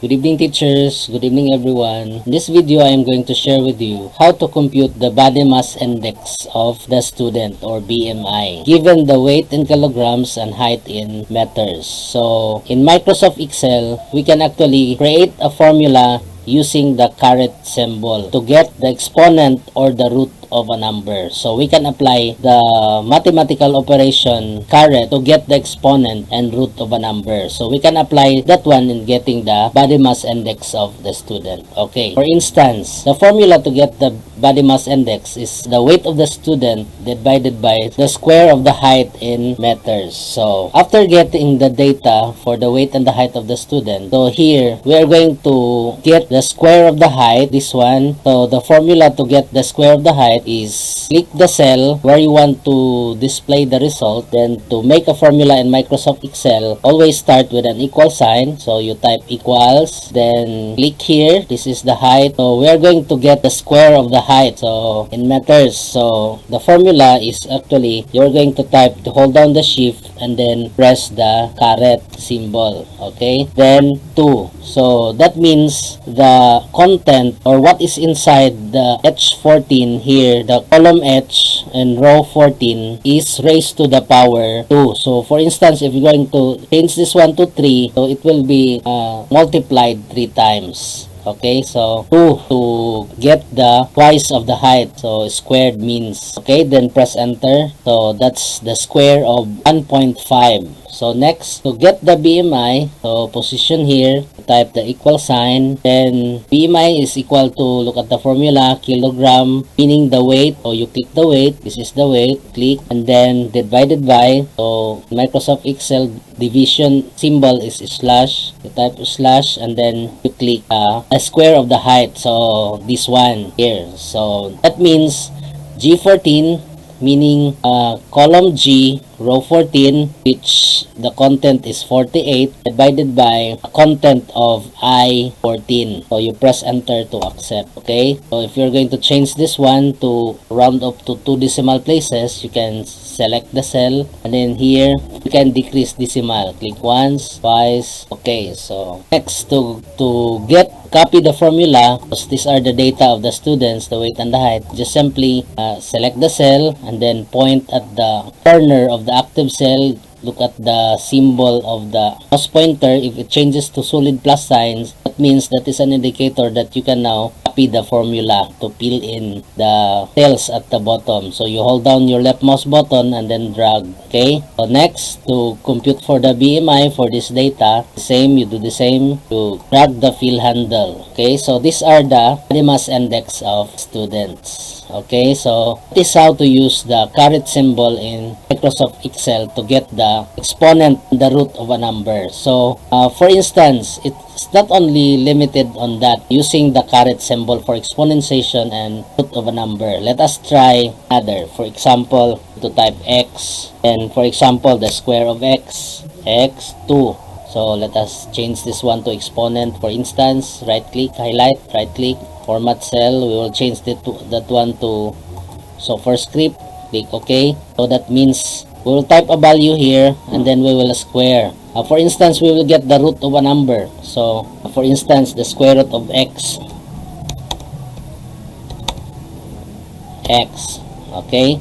Good evening teachers, good evening everyone. In this video, I am going to share with you how to compute the body mass index of the student or BMI given the weight in kilograms and height in meters. So in Microsoft Excel, we can actually create a formula using the caret symbol to get the exponent or the root of a number. So we can apply the mathematical operation caret to get the exponent and root of a number. So we can apply that one in getting the body mass index of the student. Okay. For instance, the formula to get the body mass index is the weight of the student divided by the square of the height in meters. So after getting the data for the weight and the height of the student, so here we are going to get the square of the height, this one. So the formula to get the square of the height is click the cell where you want to display the result. Then to make a formula in Microsoft Excel, always start with an equal sign. So you type equals, then click here. This is the height. So we are going to get the square of the height. So in meters, so the formula is actually you're going to type to hold down the shift and then press the caret symbol. Okay, then 2. So that means the content or what is inside the H14 here, the column H and row 14 is raised to the power 2. So for instance, if you're going to change this one to 3, so it will be multiplied 3 times. Okay, so 2 to get the twice of the height. So squared means, okay, then press enter. So that's the square of 1.5. So next, to get the BMI, so position here, type the equal sign, then BMI is equal to, look at the formula, kilogram, meaning the weight. So you click the weight, this is the weight, click, and then divided by, so Microsoft Excel division symbol is slash, you type slash, and then you click a square of the height. So this one here, so that means G14, meaning column G, row 14, which the content is 48, divided by a content of I14. So you press enter to accept. Okay, so if you're going to change this one to round up to 2 decimal places, you can select the cell, and then here you can decrease decimal. Click once, twice. Okay, so next, to copy the formula, because these are the data of the students, the weight and the height, just simply select the cell and then point at the corner of the active cell. Look at the symbol of the mouse pointer. If it changes to solid plus signs, that means that is an indicator that you can now copy the formula to fill in the cells at the bottom. So you hold down your left mouse button and then drag. Okay, so next, to compute for the BMI for this data, same, you do the same, you drag the fill handle. Okay, so these are the body mass index of students. Okay, so this is how to use the caret symbol in Microsoft Excel to get the exponent and the root of a number. So for instance, it's not only limited on that, using the caret symbol for exponentiation and root of a number. Let us try other. For example, to type x, and for example the square of x, x2. So let us change this one to exponent. For instance, right click, highlight, right click, format cell. We will change that one to, so for script, click OK. So that means we will type a value here and then we will square. For instance, we will get the root of a number. So for instance, the square root of x. Okay,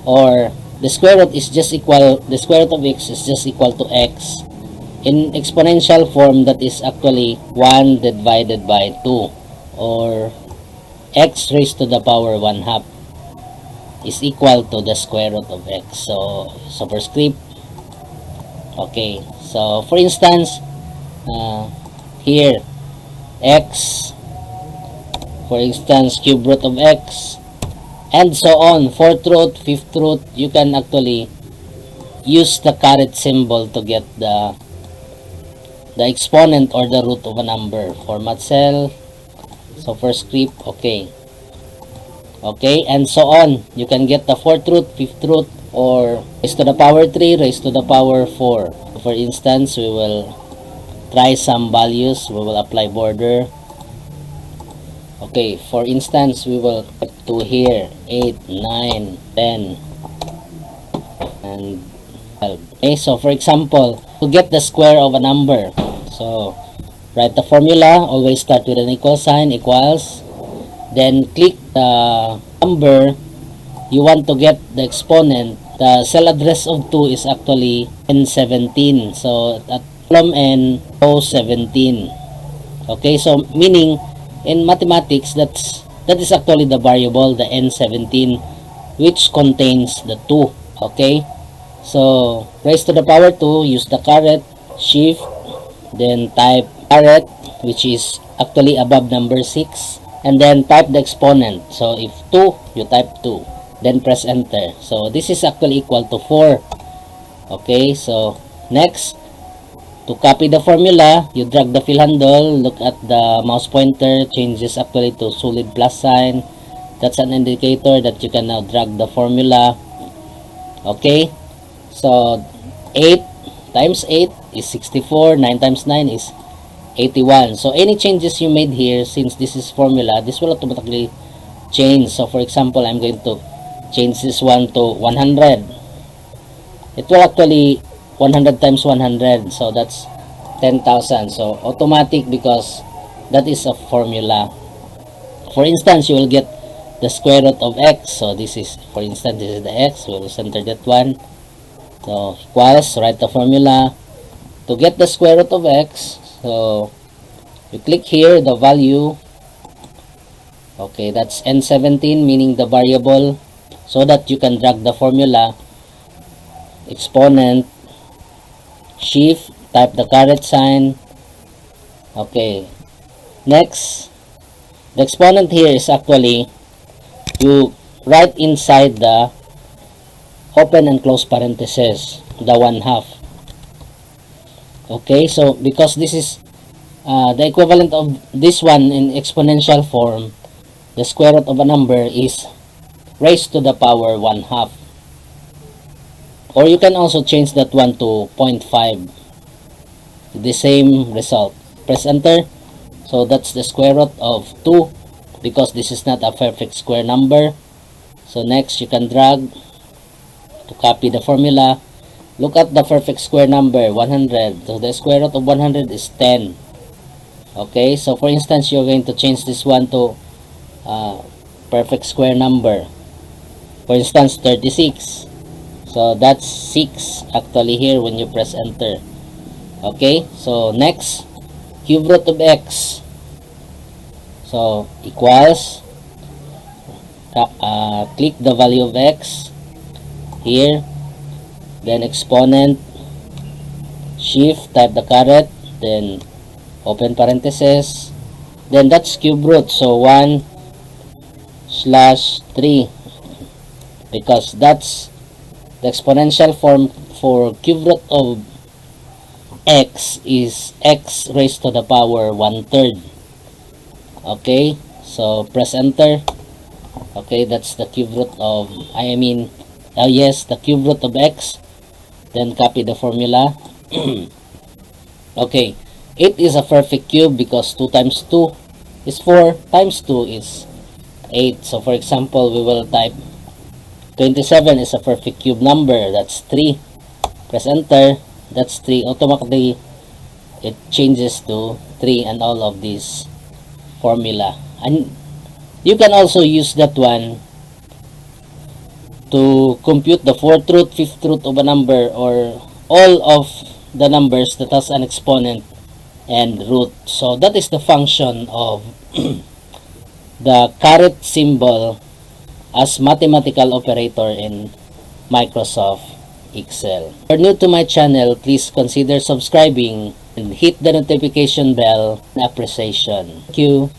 or the square root is just equal, the square root of x is just equal to x. In exponential form, that is actually 1 divided by 2, or x raised to the power 1/2 is equal to the square root of x. So superscript. Okay, so for instance, here x, for instance, cube root of x, and so on, 4th root, 5th root. You can actually use the caret symbol to get the exponent or the root of a number. Format cell, so first script, okay, and so on. You can get the 4th root, 5th root, or raised to the power 3, raised to the power 4. For instance, we will try some values. We will apply border. Okay, for instance, we will get to here 8, 9, 10, and 12. Okay, so for example, to get the square of a number. So write the formula, always start with an equal sign, equals, then click the number you want to get the exponent. The cell address of 2 is actually N17, so at column N, row 17. Okay, so meaning in mathematics that is actually the variable, the N17, which contains the 2. Okay, so raise to the power 2, use the caret, shift, then type caret, which is actually above number 6, and then type the exponent. So if 2, you type 2, then press enter. So this is actually equal to 4. Okay, so next, to copy the formula, you drag the fill handle, look at the mouse pointer, changes actually to solid plus sign. That's an indicator that you can now drag the formula. Okay, so 8 times 8 is 64, 9 times 9 is 81. So any changes you made here, since this is formula, this will automatically change. So for example, I'm going to change this one to 100. It will actually 100 times 100, so that's 10,000. So automatic, because that is a formula. For instance, you will get the square root of x. So this is, for instance, this is the x. We will center that one. So equals, write the formula to get the square root of x. So you click here the value. Okay, that's N17, meaning the variable, so that you can drag the formula, exponent, shift, type the caret sign. Okay, next, the exponent here is actually, you write inside the open and close parentheses, the 1/2. Okay, so because this is the equivalent of this one in exponential form, the square root of a number is raised to the power 1/2. Or you can also change that one to 0.5. The same result. Press enter. So that's the square root of 2, because this is not a perfect square number. So next, you can drag to copy the formula. Look at the perfect square number, 100. So the square root of 100 is 10. Okay, so for instance, you're going to change this one to perfect square number. For instance, 36. So that's 6 actually here when you press enter. Okay, so next, cube root of x. So equals, click the value of x here, then exponent, shift, type the caret, then open parentheses, then that's cube root. So 1/3, because that's the exponential form for cube root of x is x raised to the power 1/3. Okay, so press enter. Okay, that's the cube root of, the cube root of x. Then copy the formula. Okay, 8 is a perfect cube because 2 times 2 is 4, times 2 is 8. So for example, we will type 27 is a perfect cube number, that's 3. Press enter, that's 3. Automatically it changes to 3 and all of these formula. And you can also use that one to compute the 4th root, 5th root of a number, or all of the numbers that has an exponent and root. So that is the function of the caret symbol as mathematical operator in Microsoft Excel. If you're new to my channel, please consider subscribing and hit the notification bell. Appreciation. Thank you.